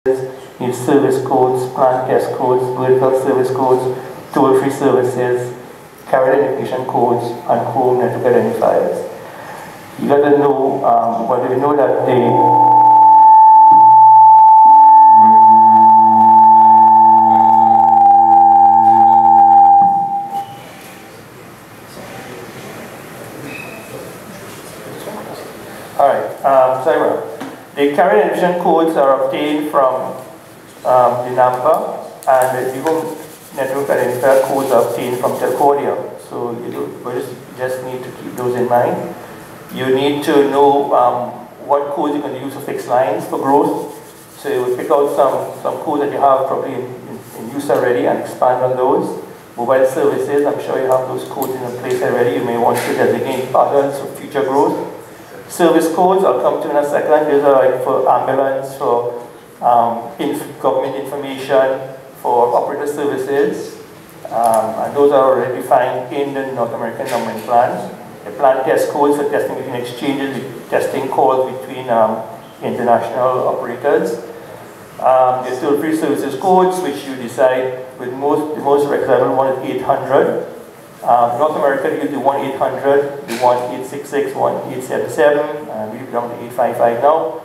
need service codes, plant test codes, vertical service codes, toll-free services, carrier identification codes, and home network identifiers. You got to know, well, you know that the carrier identification codes are obtained from the number, and the home network identifier codes are obtained from Telcordia. So you just need to keep those in mind. You need to know what codes you're going to use for fixed lines for growth. So you will pick out some codes that you have probably in use already and expand on those. Mobile services, I'm sure you have those codes in place already. You may want to designate others for future growth. Service codes, I'll come to in a second. Those are like for ambulance, for government information, for operator services. And those are already defined in the North American numbering plans. The plan test codes for testing between exchanges, testing calls between international operators. The toll-free services codes, which you decide with the most recommendable one is 800. North America uses the 1-800, the 1-866, 1-877, and we've come to 855 now.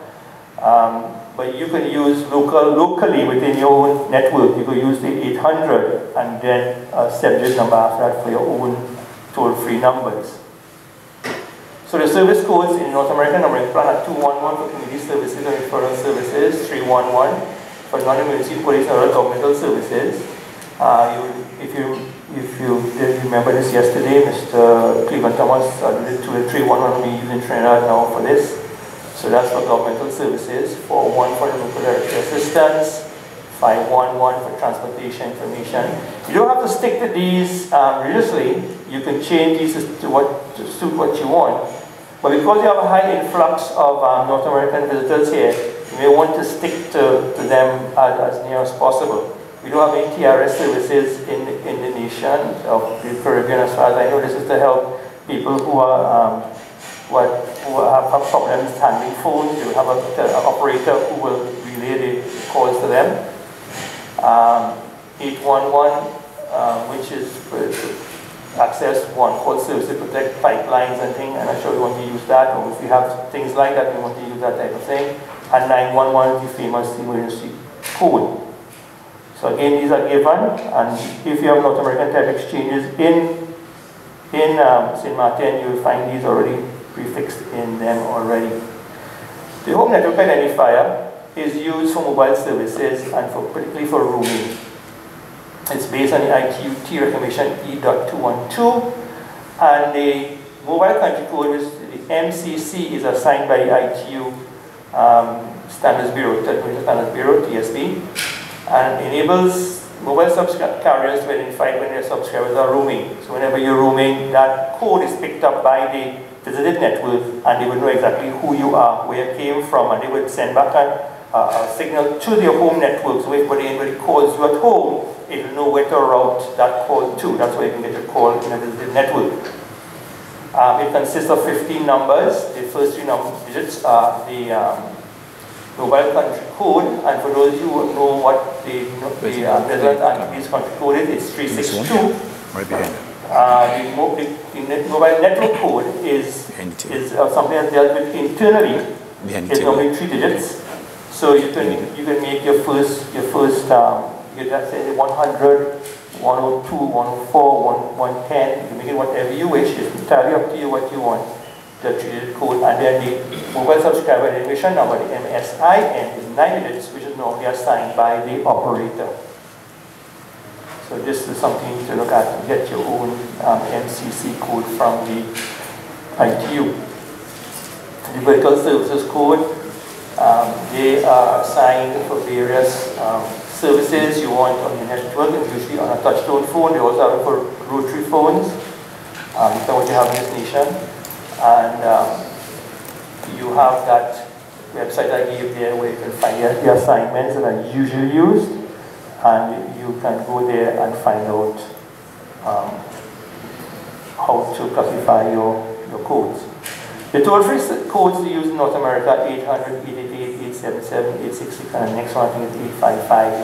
But you can use locally within your own network. You can use the 800 and then a 7-digit number after that for your own toll-free numbers. So the service codes in North American numbering plan are 211 for community services and referral services, 311 for non-emergency police and other governmental services. If you remember this yesterday, Mr. Cleveland Thomas alluded to the 311 we use in Trinidad now for this. So that's for governmental services, 411 for local directory assistance, 511 for transportation information. You don't have to stick to these religiously. You can change these to suit what you want. But because you have a high influx of North American visitors here, you may want to stick to them as near as possible. We don't have any TRS services in the nation of the Caribbean, as far as I know. This is to help people who have problems handling phones. You have an operator who will relay the calls to them. 811, which is access one call service to protect pipelines and things, and I'm sure we want to use that, or if we have things like that, we want to use that type of thing. And 911 is the famous emergency code. So again, these are given, and if you have North American type exchanges in St. Martin, you will find these already prefixed in them already. The home network identifier is used for mobile services and particularly for roaming. It's based on the ITU-T recommendation E.212, and the mobile country code, which the MCC, is assigned by the ITU Standards Bureau, Technical Standards Bureau, TSB, and enables mobile carriers to identify when their subscribers are roaming. So whenever you're roaming, that code is picked up by the visited network, and they would know exactly who you are, where you came from, and they would send back a signal to their home network. So if anybody calls you at home, it will know where to route that call to. That's why you can get a call in a visited network. It consists of 15 numbers. The first 3 digits are the mobile country code, and for those who know what the resident entity's country code is, it's 362. Right behind it. The mobile network code is something that's dealt with internally. It's normally 3 digits. So you can make your first let's say 100, 102, 104, 110. You can make it whatever you wish. It's entirely up to you what you want. The 3-digit code, and then the mobile subscriber identification number, the MSIN, is 9 digits, which is normally assigned by the operator. So this is something to look at to get your own MCC code from the ITU. The vertical services code, they are assigned for various services you want on your network, and usually on a touch-tone phone. They also have it for rotary phones. These are what you have in this nation. And you have that website I gave there where you can find the assignments that are usually used, and you can go there and find out how to classify your codes. The toll-free codes used in North America, 800, 888, 877, 866, and the next one I think is 855.